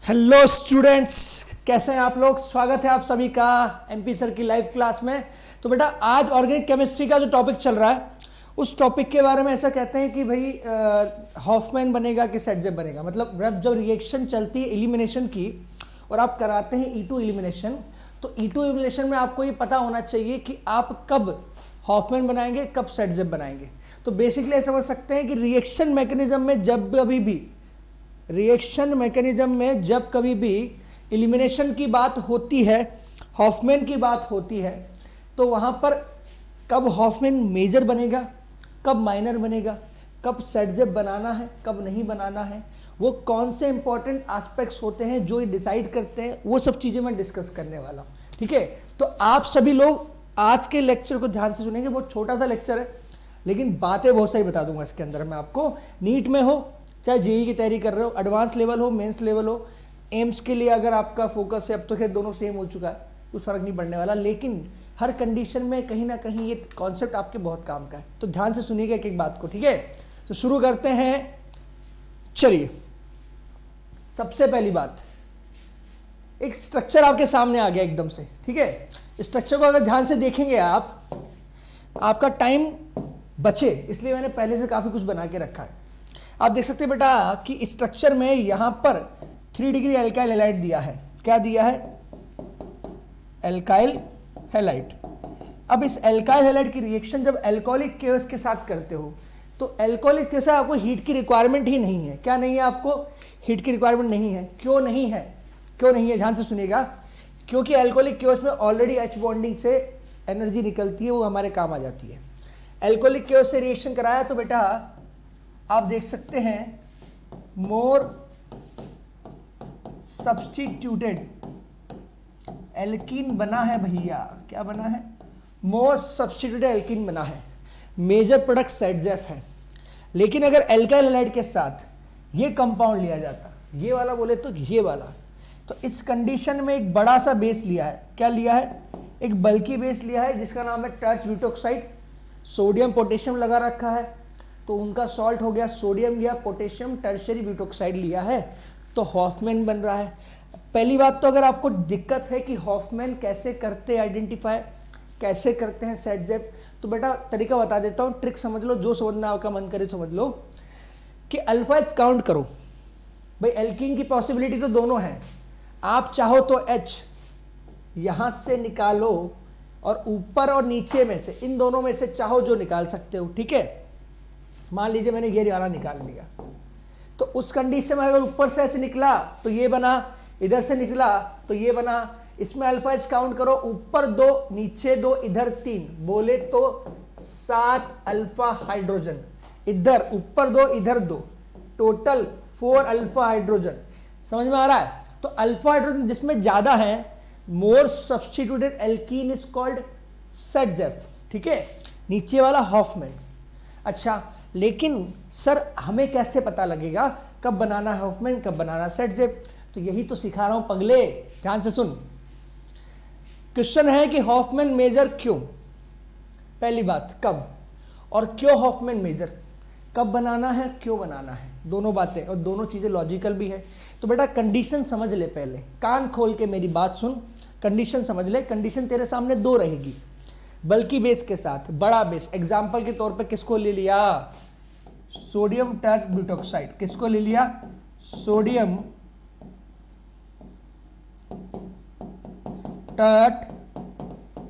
Hello students, कैसे हैं आप लोग। स्वागत है आप सभी का एमपी सर की लाइव क्लास में। तो बेटा आज ऑर्गेनिक केमिस्ट्री का जो टॉपिक चल रहा है उस टॉपिक के बारे में ऐसा कहते हैं कि भाई हॉफमैन बनेगा कि सेटजेप बनेगा। मतलब जब रिएक्शन चलती है एलिमिनेशन की और आप कराते हैं E2 एलिमिनेशन, तो E2 एलिमिनेशन में आपको ये पता होना चाहिए कि आप कब हॉफमैन बनाएंगे, कब सेटजेप बनाएंगे। तो बेसिकली ऐसा समझ सकते हैं कि रिएक्शन मैकेनिज्म में जब कभी भी एलिमिनेशन की बात होती है, हॉफमैन की बात होती है, तो वहाँ पर कब हॉफमैन मेजर बनेगा, कब माइनर बनेगा, कब सेटजेप बनाना है, कब नहीं बनाना है, वो कौन से इंपॉर्टेंट एस्पेक्ट्स होते हैं जो ये डिसाइड करते हैं, वो सब चीज़ें मैं डिस्कस करने वाला हूँ। ठीक है, तो आप सभी लोग आज के लेक्चर को ध्यान से सुनेंगे। बहुत छोटा सा लेक्चर है लेकिन बातें बहुत सारी बता दूंगा इसके अंदर मैं आपको। नीट में हो, चाहे जेई की तैयारी कर रहे हो, एडवांस लेवल हो, मेंस लेवल हो, एम्स के लिए अगर आपका फोकस है, अब तो खैर दोनों सेम हो चुका है, कुछ फर्क नहीं पड़ने वाला, लेकिन हर कंडीशन में कहीं ना कहीं ये कॉन्सेप्ट आपके बहुत काम का है। तो ध्यान से सुनिएगा एक एक बात को। ठीक है, तो शुरू करते हैं। चलिए, सबसे पहली बात, एक स्ट्रक्चर आपके सामने आ गया एकदम से। ठीक है, स्ट्रक्चर को अगर ध्यान से देखेंगे आपका टाइम बचे, इसलिए मैंने पहले से काफ़ी कुछ बना के रखा है। आप देख सकते हैं बेटा कि स्ट्रक्चर में यहां पर 3 डिग्री एल्काइल हैलाइड दिया है। क्या दिया है? Alkyl halide. अब इस एल्काइल हैलाइड की रिएक्शन जब एल्कोहलिक केओस के साथ करते हो तो एल्कोहलिक केओस से आपको हीट की रिक्वायरमेंट ही नहीं है। क्या नहीं है? आपको हीट की रिक्वायरमेंट नहीं है। क्यों नहीं है? क्यों नहीं है? ध्यान से सुनिएगा। क्योंकि एल्कोहलिक केओस में ऑलरेडी H बॉन्डिंग से एनर्जी निकलती है, वो हमारे काम आ जाती है। एल्कोहलिक केओस से रिएक्शन कराया तो बेटा आप देख सकते हैं मोर सब्स्टिट्यूटेड एल्कीन बना है भैया। क्या बना है? मोर सब्स्टिट्यूटेड एल्कीन बना है। मेजर प्रोडक्ट सेटजेफ है। लेकिन अगर एल्काइल हैलाइड के साथ ये कंपाउंड लिया जाता, ये वाला बोले तो ये वाला, तो इस कंडीशन में एक बड़ा सा बेस लिया है। क्या लिया है? एक बल्की बेस लिया है जिसका नाम है टर्च ब्यूटोक्साइड। सोडियम पोटेशियम लगा रखा है, तो उनका सॉल्ट हो गया सोडियम या पोटेशियम टर्शियरी ब्यूटोक्साइड लिया है, तो हॉफमैन बन रहा है। पहली बात तो अगर आपको दिक्कत है कि हॉफमैन कैसे करते हैं आइडेंटिफाई, कैसे करते हैं सेटजेप, तो बेटा तरीका बता देता हूँ, ट्रिक समझ लो, जो समझना आपका मन करे समझ लो। कि अल्फा एच काउंट करो भाई। एल्कीन की पॉसिबिलिटी तो दोनों है, आप चाहो तो H यहां से निकालो और ऊपर और नीचे में से, इन दोनों में से चाहो जो निकाल सकते हो। ठीक है, मान लीजिए मैंने ये वाला निकाल लिया, तो उस कंडीशन में अगर ऊपर से H निकला तो ये बना, इधर से निकला तो ये बना। इसमें अल्फा H काउंट करो, ऊपर 2, नीचे 2, इधर 3, बोले तो 7 अल्फा हाइड्रोजन। इधर ऊपर 2, इधर 2, टोटल 4 अल्फा हाइड्रोजन। समझ में आ रहा है? तो अल्फा हाइड्रोजन जिसमें ज्यादा है, मोर सब्स्टिट्यूटेड एल्कीन इज कॉल्ड सेटजेफ। ठीक है, नीचे वाला हॉफमैन। अच्छा, लेकिन सर हमें कैसे पता लगेगा कब बनाना है हॉफमैन, कब बनाना सेटजेप? तो यही तो सिखा रहा हूं पगले, ध्यान से सुन। क्वेश्चन है कि हॉफमैन मेजर क्यों? पहली बात, कब और क्यों हॉफमैन मेजर, कब बनाना है, क्यों बनाना है, दोनों बातें, और दोनों चीजें लॉजिकल भी है। तो बेटा कंडीशन समझ ले, पहले कान खोल के मेरी बात सुन, कंडीशन समझ ले। कंडीशन तेरे सामने 2 रहेगी, बल्कि बेस के साथ बड़ा बेस। एग्जाम्पल के तौर पे किसको ले लिया? सोडियम टर्च ब्यूटोक्साइड। किसको ले लिया? सोडियम टर्च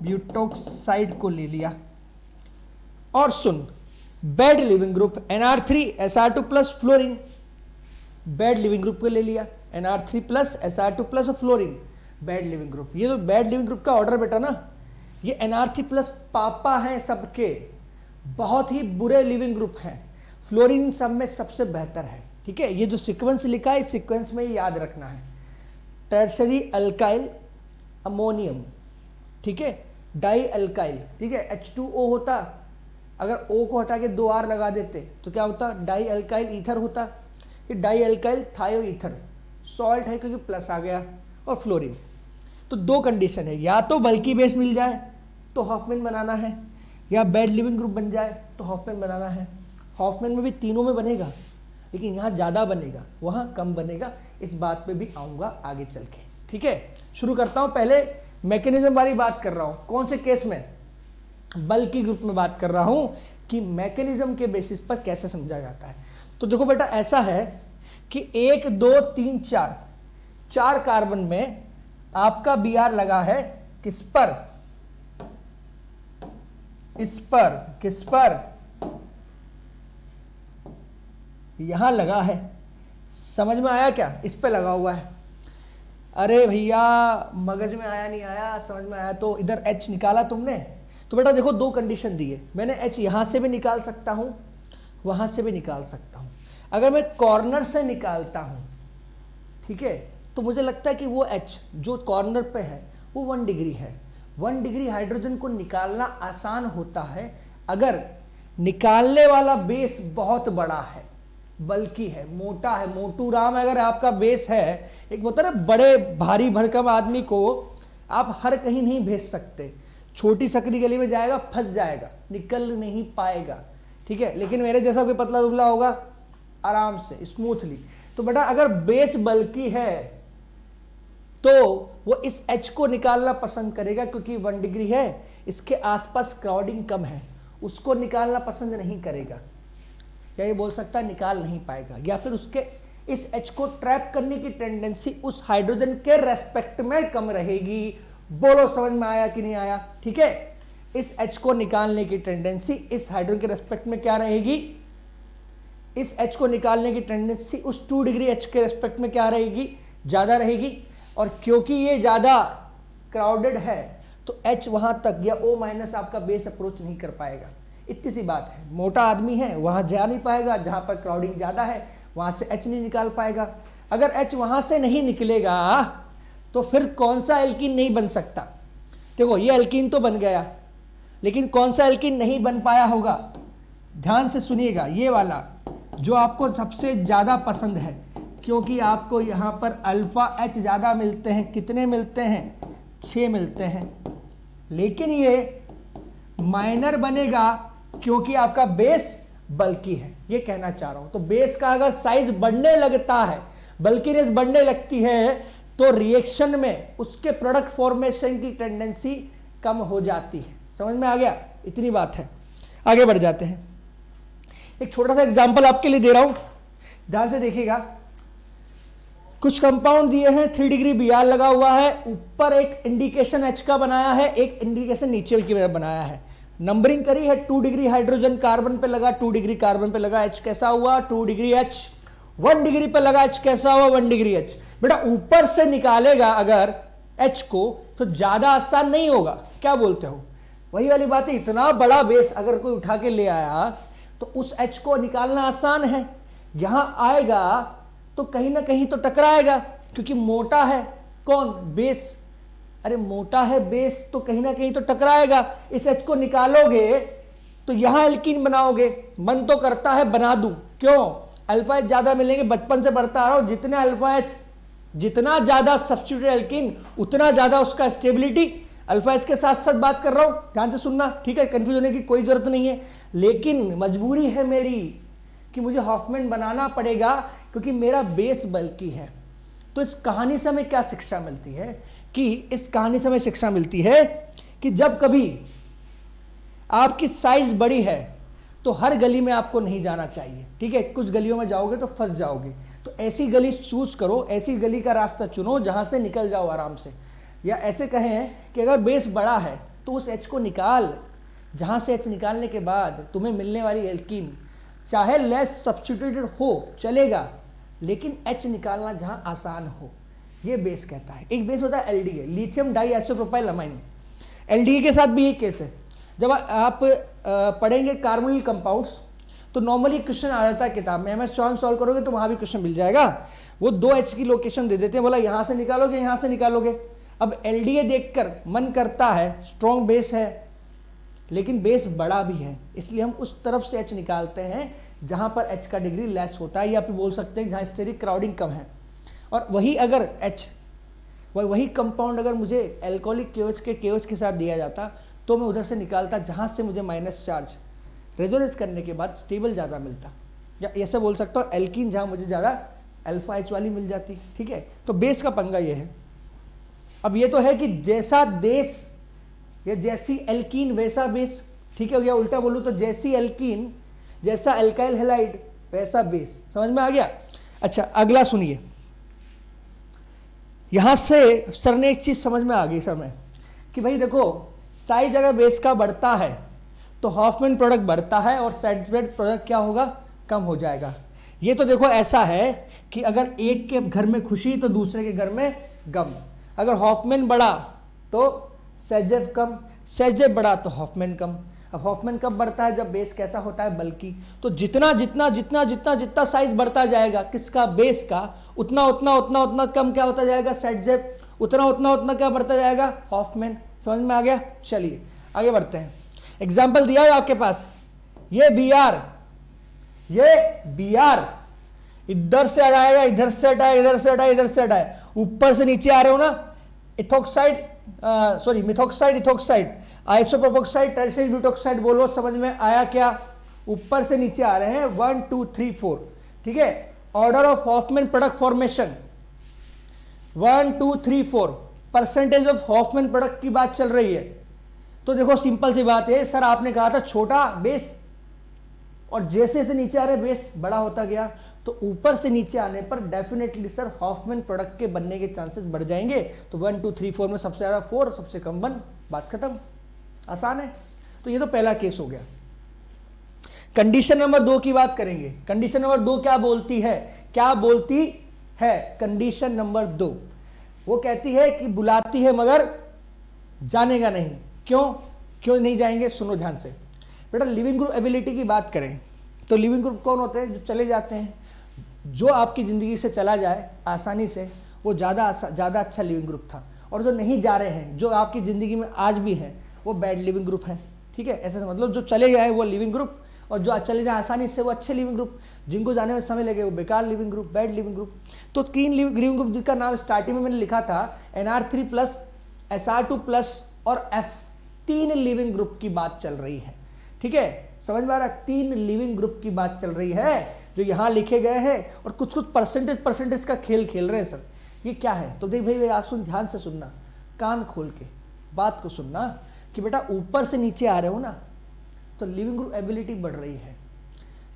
ब्यूटोक्साइड को ले लिया। और सुन, bad leaving group NR3 SR2 plus fluorine, bad leaving group को ले लिया, NR3 plus SR2 plus fluorine, bad leaving group. ये तो बेड लिविंग ग्रुप का ऑर्डर बेटा ना, ये NR3 प्लस पापा हैं सबके, बहुत ही बुरे लिविंग ग्रुप हैं। फ्लोरीन सब में सबसे बेहतर है। ठीक है, ये जो सीक्वेंस लिखा है इस सीक्वेंस में याद रखना है। टर्शरी अल्काइल अमोनियम, ठीक है, डाई अल्काइल, ठीक है, H2O होता, अगर O को हटा के 2 R लगा देते तो क्या होता? डाई अल्काइल ईथर होता। ये डाई अल्काइल थायो ईथर, सॉल्ट है क्योंकि प्लस आ गया, और फ्लोरीन। तो 2 कंडीशन है, या तो बल्कि बेस मिल जाए तो हॉफमैन बनाना है, या बेड लिविंग ग्रुप बन जाए तो हॉफमैन बनाना है। हॉफमैन में भी तीनों में बनेगा, लेकिन यहाँ ज़्यादा बनेगा, वहाँ कम बनेगा। इस बात पे भी आऊँगा आगे चल के। ठीक है, शुरू करता हूँ। पहले मैकेनिज्म वाली बात कर रहा हूँ। कौन से केस में? बल्कि ग्रुप में बात कर रहा हूँ कि मैकेनिज्म के बेसिस पर कैसे समझा जाता है। तो देखो बेटा, ऐसा है कि 1 2 3 4 4 कार्बन में आपका Br लगा है किस पर? इस पर। किस पर? यहां लगा है। समझ में आया क्या? इस पे लगा हुआ है। अरे भैया मगज में आया नहीं आया? समझ में आया तो इधर H निकाला तुमने। तो बेटा देखो, 2 कंडीशन दी है मैंने। H यहां से भी निकाल सकता हूं, वहां से भी निकाल सकता हूं। अगर मैं कॉर्नर से निकालता हूं, ठीक है, तो मुझे लगता है कि वो H जो कॉर्नर पे है वो 1 डिग्री है। 1 डिग्री हाइड्रोजन को निकालना आसान होता है अगर निकालने वाला बेस बहुत बड़ा है, बल्कि है, मोटा है। मोटू राम अगर आपका बेस है, एक होता है ना बड़े भारी भरकम आदमी को आप हर कहीं नहीं भेज सकते। छोटी सकरी गली में जाएगा, फंस जाएगा, निकल नहीं पाएगा। ठीक है, लेकिन मेरे जैसा कोई पतला दुबला होगा, आराम से स्मूथली। तो बेटा अगर बेस बल्कि है तो वो इस H को निकालना पसंद करेगा, क्योंकि 1 डिग्री है, इसके आसपास क्राउडिंग कम है, उसको निकालना पसंद नहीं करेगा, या ये बोल सकता है निकाल नहीं पाएगा, या फिर उसके इस H को ट्रैप करने की टेंडेंसी उस हाइड्रोजन के रेस्पेक्ट में कम रहेगी। बोलो समझ में आया कि नहीं आया? ठीक है, इस H को निकालने की टेंडेंसी इस हाइड्रोजन के रेस्पेक्ट में क्या रहेगी? इस H को निकालने की टेंडेंसी उस 2 डिग्री H के रेस्पेक्ट में क्या रहेगी? ज्यादा रहेगी। और क्योंकि ये ज्यादा क्राउडेड है तो H वहां तक या O माइनस आपका बेस अप्रोच नहीं कर पाएगा। इतनी सी बात है। मोटा आदमी है, वहां जा नहीं पाएगा, जहां पर क्राउडिंग ज्यादा है वहां से H नहीं निकाल पाएगा। अगर H वहां से नहीं निकलेगा तो फिर कौन सा एल्कीन नहीं बन सकता? देखो ये एल्कीन तो बन गया, लेकिन कौन सा एल्कीन नहीं बन पाया होगा? ध्यान से सुनिएगा, ये वाला जो आपको सबसे ज्यादा पसंद है, क्योंकि आपको यहां पर अल्फा H ज्यादा मिलते हैं। कितने मिलते हैं? 6 मिलते हैं। लेकिन ये माइनर बनेगा क्योंकि आपका बेस बल्कि है, ये कहना चाह रहा हूं। तो बेस का अगर साइज बढ़ने लगता है, बल्किनेस बढ़ने लगती है, तो रिएक्शन में उसके प्रोडक्ट फॉर्मेशन की टेंडेंसी कम हो जाती है। समझ में आ गया? इतनी बात है। आगे बढ़ जाते हैं। एक छोटा सा एग्जांपल आपके लिए दे रहा हूं, ध्यान से देखिएगा। कुछ कंपाउंड दिए हैं, 3 डिग्री Br लगा हुआ है, ऊपर एक इंडिकेशन H का बनाया है, एक इंडिकेशन नीचे की बनाया है, नंबरिंग करी है। 2 डिग्री हाइड्रोजन कार्बन पे लगा, 2 डिग्री कार्बन पे लगा, H कैसा हुआ? 2 डिग्री H। 1 डिग्री पे लगा, H कैसा हुआ? 1 डिग्री H। बेटा ऊपर से निकालेगा अगर H को तो ज्यादा आसान नहीं होगा, क्या बोलते हो? वही वाली बात है, इतना बड़ा बेस अगर कोई उठा के ले आया तो उस H को निकालना आसान है। यहां आएगा तो कहीं ना कहीं तो टकराएगा, क्योंकि मोटा है। कौन? बेस। अरे मोटा है बेस तो कहीं ना कहीं तो टकराएगा। इस H को निकालोगे तो यहां एल्कीन बनाओगे। मन तो करता है बना दूं, क्यों? अल्फा H ज्यादा मिलेंगे, बचपन से बढ़ता आ रहा हूं। जितने अल्फा H, जितना ज्यादा सब्स्टिट्यूट एल्कीन, उतना ज्यादा उसका स्टेबिलिटी। अल्फा H के साथ साथ बात कर रहा हूं, ध्यान से सुनना, ठीक है? कंफ्यूज होने की कोई जरूरत नहीं है। लेकिन मजबूरी है मेरी कि मुझे हॉफमैन बनाना पड़ेगा, क्योंकि मेरा बेस बल्कि है। तो इस कहानी से हमें क्या शिक्षा मिलती है? कि इस कहानी से हमें शिक्षा मिलती है कि जब कभी आपकी साइज बड़ी है तो हर गली में आपको नहीं जाना चाहिए। ठीक है, कुछ गलियों में जाओगे तो फंस जाओगे। तो ऐसी गली चूज करो, ऐसी गली का रास्ता चुनो जहां से निकल जाओ आराम से। या ऐसे कहें कि अगर बेस बड़ा है तो उस H को निकाल, जहां से H निकालने के बाद तुम्हें मिलने वाली एल्कीन चाहे लेस सब्स्टिट्यूटेड हो चलेगा, लेकिन H निकालना जहां आसान हो, ये बेस कहता है। एक बेस होता है LDA, lithium di isopropyl amine. LDA के साथ भी ये केस है। जब आप पढ़ेंगे कार्बोनिल कंपाउंड्स तो नॉर्मली क्वेश्चन आ जाता है किताब में, MS चॉन सॉल्व करोगे तो वहां भी क्वेश्चन मिल जाएगा। वो 2H की लोकेशन दे देते हैं, बोला यहां से निकालोगे, यहां से निकालोगे। अब LDA देखकर मन करता है, स्ट्रॉन्ग बेस है लेकिन बेस बड़ा भी है, इसलिए हम उस तरफ से H निकालते हैं जहां पर H का डिग्री लेस होता है, या फिर बोल सकते हैं जहां स्टेरिक क्राउडिंग कम है। और वही अगर H, वही कंपाउंड अगर मुझे एल्कोहलिक KOH के साथ दिया जाता तो मैं उधर से निकालता जहां से मुझे माइनस चार्ज रेजोनेंस करने के बाद स्टेबल ज़्यादा मिलता, या ऐसे बोल सकता हूँ एल्कीन जहां मुझे ज़्यादा अल्फा H वाली मिल जाती, ठीक है। तो बेस का पंगा ये है। अब ये तो है कि जैसा देश या जैसी एल्कीन वैसा बेस, ठीक है, या उल्टा बोलूं तो जैसी एल्कीन जैसा एल्काइल हैलाइड वैसा बेस, समझ में आ गया। अच्छा अगला सुनिए, यहां से सर ने एक चीज समझ में आ गई सर में कि भाई देखो साइज अगर बेस का बढ़ता है तो हॉफमैन प्रोडक्ट बढ़ता है और सेट्सबर्ग प्रोडक्ट क्या होगा, कम हो जाएगा। ये तो देखो ऐसा है कि अगर एक के घर में खुशी तो दूसरे के घर में गम। अगर हॉफमैन बढ़ा तो सेटजेफ कम, सेटजेफ बढ़ा तो हॉफमैन कम। अब हॉफमैन कब बढ़ता है, जब बेस कैसा होता है, बल्कि। तो जितना जितना जितना जितना जितना साइज बढ़ता जाएगा किसका, बेस का, उतना उतना उतना उतना कम क्या होता जाएगा, सेटजेफ, उतना उतना उतना क्या बढ़ता जाएगा, हॉफमैन। समझ में आ गया। चलिए आगे बढ़ते हैं। एग्जाम्पल दिया है आपके पास, ये बी आर, ये बी आर इधर से हटाएगा, इधर से हटाए, इधर से हटाए, इधर से हटाए, ऊपर से नीचे आ रहे हो ना, ethoxide sorry methoxide, ethoxide, आइसोप्रोपोक्साइड, tertiary butoxide, बोलो समझ में आया क्या। ऊपर से नीचे आ रहे हैं 1 2 3 4, ठीक है। Order of Hofmann product formation 1 2 3 4, percentage of Hofmann product की बात चल रही है। तो देखो सिंपल सी बात है, सर आपने कहा था छोटा बेस, और जैसे जैसे नीचे आ रहे बेस बड़ा होता गया, तो ऊपर से नीचे आने पर डेफिनेटली सर हॉफमैन प्रोडक्ट के बनने के चांसेस बढ़ जाएंगे। तो 1 2 3 4 में सबसे ज्यादा 4, सबसे कम 1, बात खत्म। आसान है। तो ये तो पहला केस हो गया। कंडीशन नंबर 2 की बात करेंगे। कंडीशन नंबर 2 क्या बोलती है, क्या बोलती है कंडीशन नंबर 2, वो कहती है कि बुलाती है मगर जानेगा नहीं। क्यों नहीं जाएंगे, सुनो ध्यान से बेटा। लिविंग ग्रुप एबिलिटी की बात करें तो लिविंग ग्रुप कौन होते हैं, जो चले जाते हैं। जो आपकी ज़िंदगी से चला जाए आसानी से वो ज़्यादा अच्छा लिविंग ग्रुप था, और जो नहीं जा रहे हैं, जो आपकी ज़िंदगी में आज भी हैं, वो बैड लिविंग ग्रुप है, ठीक है। ऐसे मतलब जो चले जाए वो लिविंग ग्रुप, और जो चले जाए आसानी से वो अच्छे लिविंग ग्रुप, जिनको जाने में समय लगे वो बेकार leaving group, bad leaving group. तो 3 लिविंग ग्रुप जिसका नाम स्टार्टिंग में मैंने लिखा था NR3+, SR2+ और F, 3 लिविंग ग्रुप की बात चल रही है, ठीक है। समझ में आ रहा है, 3 लिविंग ग्रुप की बात चल रही है जो यहां लिखे गए हैं, और कुछ कुछ परसेंटेज का खेल खेल रहे हैं सर। ये क्या है, तो देख भाई आज सुन, ध्यान से सुनना, कान खोल के बात को सुनना कि बेटा ऊपर से नीचे आ रहे हो ना, तो लिविंग ग्रुप एबिलिटी बढ़ रही है।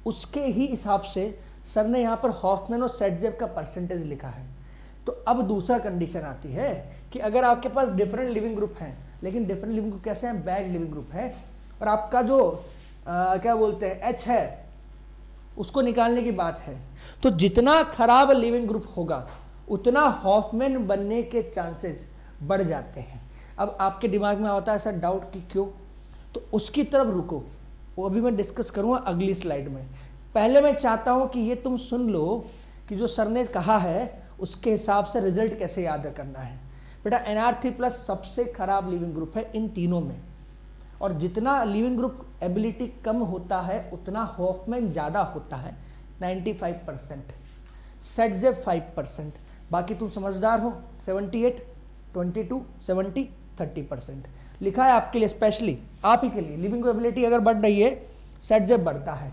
उसके ही हिसाब से सर ने यहाँ पर हॉफमैन और सेटजेफ का परसेंटेज लिखा है। तो अब दूसरा कंडीशन आती है कि अगर आपके पास डिफरेंट लिविंग ग्रुप हैं, लेकिन डिफरेंट लिविंग ग्रुप कैसे हैं, बैड लिविंग ग्रुप है, और आपका जो क्या बोलते हैं H है, उसको निकालने की बात है, तो जितना खराब लिविंग ग्रुप होगा उतना हॉफमैन बनने के चांसेस बढ़ जाते हैं। अब आपके दिमाग में आता है सर डाउट कि क्यों, तो उसकी तरफ रुको, वो अभी मैं डिस्कस करूँगा अगली स्लाइड में। पहले मैं चाहता हूँ कि ये तुम सुन लो कि जो सर ने कहा है उसके हिसाब से रिजल्ट कैसे याद करना है। बेटा NR3+ सबसे खराब लिविंग ग्रुप है इन तीनों में, और जितना लिविंग ग्रुप एबिलिटी कम होता है उतना हॉफमैन ज़्यादा होता है 95%, सेटजेफ 5%, बाकी तुम समझदार हो 78, 22, 70, 30% लिखा है आपके लिए, स्पेशली आप ही के लिए। लिविंग ग्रुप एबिलिटी अगर बढ़ रही है सेटजेफ बढ़ता है,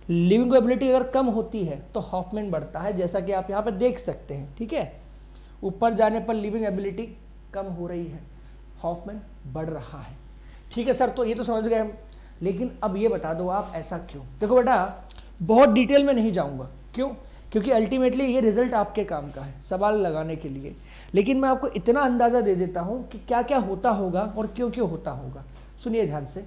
लिविंग ग्रुप एबिलिटी अगर कम होती है तो हॉफमैन बढ़ता है, जैसा कि आप यहाँ पर देख सकते हैं, ठीक है। ऊपर जाने पर लिविंग एबिलिटी कम हो रही है, हॉफमैन बढ़ रहा है, ठीक है सर। तो ये तो समझ गए हम, लेकिन अब ये बता दो आप ऐसा क्यों। देखो बेटा बहुत डिटेल में नहीं जाऊंगा, क्यों, क्योंकि अल्टीमेटली ये रिजल्ट आपके काम का है सवाल लगाने के लिए, लेकिन मैं आपको इतना अंदाज़ा दे देता हूं कि क्या क्या होता होगा और क्यों क्यों होता होगा। सुनिए ध्यान से,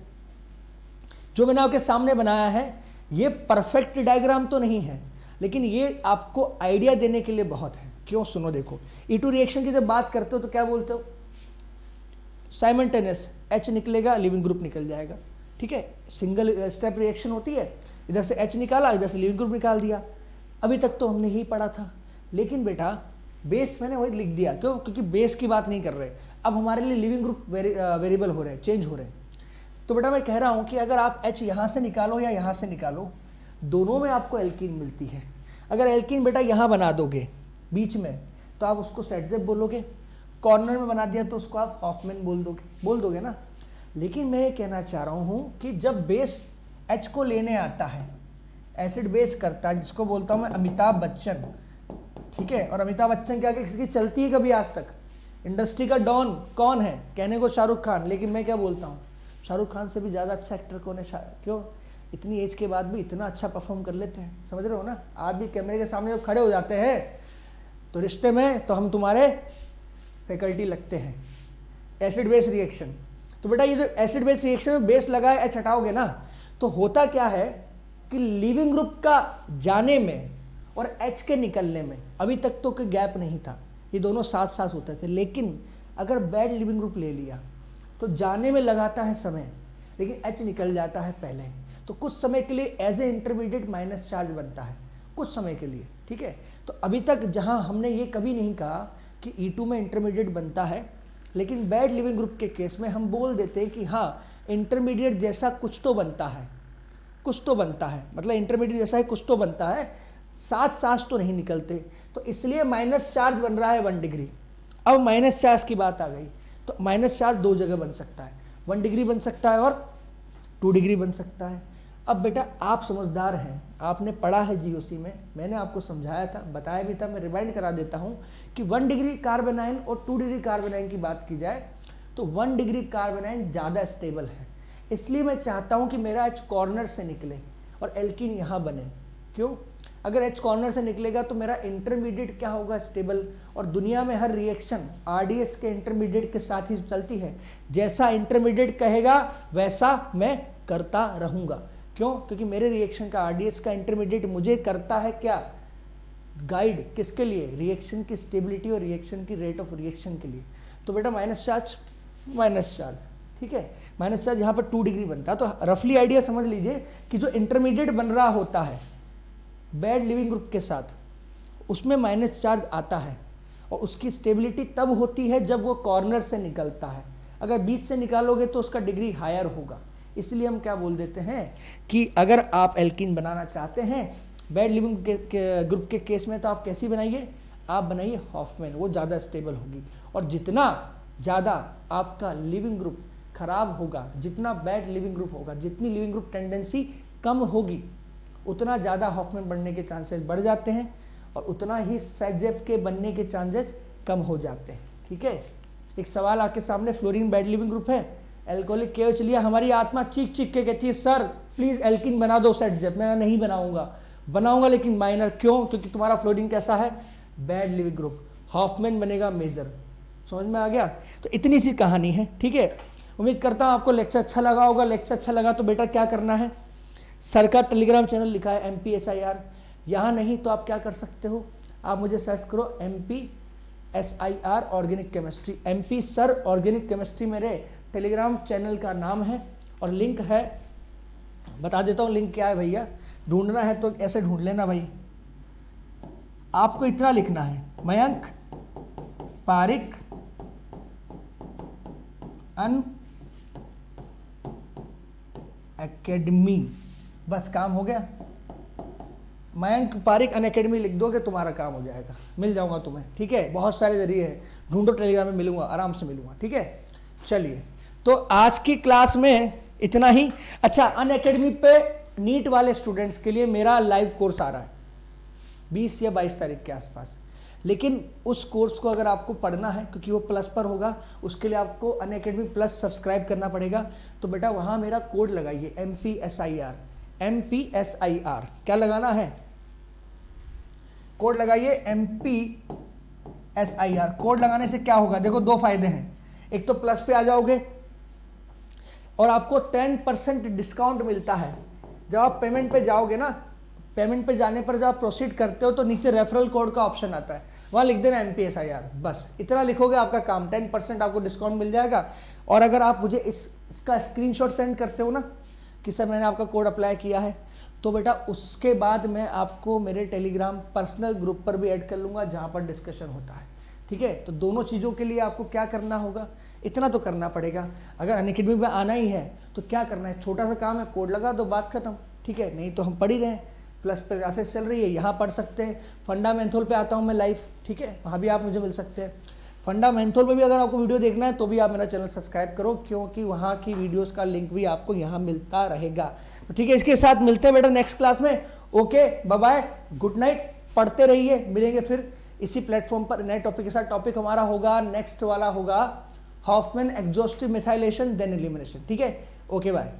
जो मैंने आपके सामने बनाया है ये परफेक्ट डायग्राम तो नहीं है, लेकिन ये आपको आइडिया देने के लिए बहुत है। क्यों, सुनो देखो, E2 रिएक्शन की जब बात करते हो तो क्या बोलते हो, साइमल्टेनियस H निकलेगा, लिविंग ग्रुप निकल जाएगा, ठीक है। सिंगल स्टेप रिएक्शन होती है, इधर से H निकाला, इधर से लिविंग ग्रुप निकाल दिया। अभी तक तो हमने ही पढ़ा था, लेकिन बेटा बेस मैंने वही लिख दिया, क्यों, क्योंकि बेस की बात नहीं कर रहे, अब हमारे लिए लिविंग ग्रुप वेरिएबल हो रहे हैं, चेंज हो रहे हैं। तो बेटा मैं कह रहा हूँ कि अगर आप H यहाँ से निकालो या यहाँ से निकालो, दोनों में आपको एल्कीन मिलती है। अगर एल्कीन बेटा यहाँ बना दोगे बीच में तो आप उसको सेटजेफ बोलोगे, कॉर्नर में बना दिया तो उसको आप हॉफमैन बोल दोगे ना। लेकिन मैं ये कहना चाह रहा हूँ कि जब बेस H को लेने आता है, एसिड बेस करता है, जिसको बोलता हूँ मैं अमिताभ बच्चन, ठीक है। और अमिताभ बच्चन के आगे किसकी चलती है कभी आज तक? इंडस्ट्री का डॉन कौन है? कहने को शाहरुख खान, लेकिन मैं क्या बोलता हूँ, शाहरुख खान से भी ज़्यादा अच्छा एक्टर कौन है? क्यों? इतनी एज के बाद भी इतना अच्छा परफॉर्म कर लेते हैं, समझ रहे हो ना। आज भी कैमरे के सामने जब खड़े हो जाते हैं तो रिश्ते में तो हम तुम्हारे फैकल्टी लगते हैं। एसिड बेस रिएक्शन, तो बेटा ये जो एसिड बेस रिएक्शन में बेस लगा है, एच हटाओगे ना, तो होता क्या है कि लिविंग ग्रुप का जाने में और एच के निकलने में अभी तक तो कोई गैप नहीं था, ये दोनों साथ साथ होते थे। लेकिन अगर बैड लिविंग ग्रुप ले लिया तो जाने में लगाता है समय, लेकिन एच निकल जाता है पहले, तो कुछ समय के लिए as a intermediate minus charge बनता है, कुछ समय के लिए, ठीक है। तो अभी तक जहां हमने ये कभी नहीं कहा कि E2 में इंटरमीडिएट बनता है, लेकिन बैड लिविंग ग्रुप के केस में हम बोल देते हैं कि हाँ इंटरमीडिएट जैसा कुछ तो बनता है, कुछ तो बनता है, मतलब इंटरमीडिएट जैसा ही कुछ तो बनता है, साथ साथ तो नहीं निकलते, तो इसलिए माइनस चार्ज बन रहा है 1 डिग्री। अब माइनस चार्ज की बात आ गई, तो माइनस चार्ज 2 जगह बन सकता है, 1 डिग्री बन सकता है और 2 डिग्री बन सकता है। अब बेटा आप समझदार हैं, आपने पढ़ा है GOC में, मैंने आपको समझाया था, बताया भी था, मैं रिमाइंड करा देता हूँ कि 1 डिग्री कार्बन आयन और 2 डिग्री कार्बन आयन की बात की जाए तो 1 डिग्री कार्बन आयन ज़्यादा स्टेबल है, इसलिए मैं चाहता हूँ कि मेरा H कॉर्नर से निकले और एल्कीन यहाँ बने। क्यों? अगर H कॉर्नर से निकलेगा तो मेरा इंटरमीडिएट क्या होगा? स्टेबल। और दुनिया में हर रिएक्शन RDS के इंटरमीडिएट के साथ ही चलती है, जैसा इंटरमीडिएट कहेगा वैसा मैं करता रहूँगा। क्यों? क्योंकि मेरे रिएक्शन का RDS का इंटरमीडिएट मुझे करता है क्या? गाइड। किसके लिए? रिएक्शन की स्टेबिलिटी और रिएक्शन की रेट ऑफ रिएक्शन के लिए। तो बेटा माइनस चार्ज, ठीक है, माइनस चार्ज यहाँ पर 2 डिग्री बनता है। तो रफली आइडिया समझ लीजिए कि जो इंटरमीडिएट बन रहा होता है बैड लिविंग ग्रुप के साथ, उसमें माइनस चार्ज आता है और उसकी स्टेबिलिटी तब होती है जब वो कॉर्नर से निकलता है। अगर बीच से निकालोगे तो उसका डिग्री हायर होगा। इसलिए हम क्या बोल देते हैं कि अगर आप एल्कीन बनाना चाहते हैं बैड लिविंग ग्रुप के केस में, तो आप कैसी बनाइए? आप बनाइए हॉफमैन, वो ज़्यादा स्टेबल होगी। और जितना ज़्यादा आपका लिविंग ग्रुप खराब होगा, जितना बैड लिविंग ग्रुप होगा, जितनी लिविंग ग्रुप टेंडेंसी कम होगी, उतना ज़्यादा हॉफमैन बनने के चांसेस बढ़ जाते हैं और उतना ही सेजेफ के बनने के चांसेस कम हो जाते हैं, ठीक है। एक सवाल आपके सामने, फ्लोरीन बैड लिविंग ग्रुप है, एल्कोहलिक केओएच लिया, हमारी आत्मा चीख चीख के कहती है सर प्लीज एल्किन बना दो सेजेफ। मैं नहीं बनाऊंगा लेकिन माइनर। क्यों? क्योंकि तुम्हारा फ्लोरीन कैसा है? Bad leaving group. हॉफमैन बनेगा मेजर। समझ में आ गया? तो इतनी सी कहानी है, ठीक है। उम्मीद करता हूँ आपको लेक्चर अच्छा लगा होगा। लेक्चर अच्छा लगा तो बेटा क्या करना है, सर का टेलीग्राम चैनल लिखा है MPSIR, यहाँ नहीं तो आप क्या कर सकते हो, आप मुझे सर्च करो MPSIR organic chemistry, MP sir organic chemistry मेरे टेलीग्राम चैनल का नाम है और लिंक है, बता देता हूँ लिंक क्या है भैया। ढूंढना है तो ऐसे ढूंढ लेना भाई, आपको इतना लिखना है, मयंक पारिक अन एकेडमी, बस काम हो गया। मयंक पारिक अन एकेडमी लिख दोगे तुम्हारा काम हो जाएगा, मिल जाऊंगा तुम्हें, ठीक है। बहुत सारे जरिए हैं, ढूंढो टेलीग्राम में, मिलूंगा, आराम से मिलूंगा, ठीक है। चलिए, तो आज की क्लास में इतना ही। अच्छा, अन एकेडमी पे नीट वाले स्टूडेंट्स के लिए मेरा लाइव कोर्स आ रहा है 20 या 22 तारीख के आसपास, लेकिन उस कोर्स को अगर आपको पढ़ना है, क्योंकि वो प्लस पर होगा, उसके लिए आपको अन एकेडमी प्लस सब्सक्राइब करना पड़ेगा। तो बेटा वहाँ मेरा कोड लगाइए MPSIR, क्या लगाना है? कोड लगाइए MPSIR। कोड लगाने से क्या होगा, देखो 2 फायदे हैं, एक तो प्लस पे आ जाओगे और आपको 10% डिस्काउंट मिलता है। जब आप पेमेंट पे जाओगे ना, पेमेंट पे जाने पर जब आप प्रोसीड करते हो तो नीचे रेफरल कोड का ऑप्शन आता है, वहाँ लिख देना MPSIR, बस इतना लिखोगे आपका काम, 10% आपको डिस्काउंट मिल जाएगा। और अगर आप मुझे इसका स्क्रीनशॉट सेंड करते हो ना कि सर मैंने आपका कोड अप्लाई किया है, तो बेटा उसके बाद मैं आपको मेरे टेलीग्राम पर्सनल ग्रुप पर भी ऐड कर लूँगा जहाँ पर डिस्कशन होता है, ठीक है। तो दोनों चीज़ों के लिए आपको क्या करना होगा, इतना तो करना पड़ेगा। अगर अनअकैडमी में आना ही है तो क्या करना है, छोटा सा काम है, कोड लगा दो, बात खत्म, ठीक है। नहीं तो हम पढ़ ही रहे हैं, प्लस पे क्लासेस चल रही है, यहाँ पढ़ सकते हैं। फंडामेंथल पे आता हूँ मैं लाइव, ठीक है, वहाँ भी आप मुझे मिल सकते हैं। फंडामेंथल पे भी अगर आपको वीडियो देखना है तो भी आप मेरा चैनल सब्सक्राइब करो, क्योंकि वहाँ की वीडियोस का लिंक भी आपको यहाँ मिलता रहेगा। तो ठीक है, इसके साथ मिलते हैं बेटा नेक्स्ट क्लास में। Okay, bye bye, good night, पढ़ते रहिए, मिलेंगे फिर इसी प्लेटफॉर्म पर नए टॉपिक के साथ। टॉपिक हमारा होगा नेक्स्ट वाला होगा Hofmann exhaustive methylation then elimination. ठीक है, ओके बाय।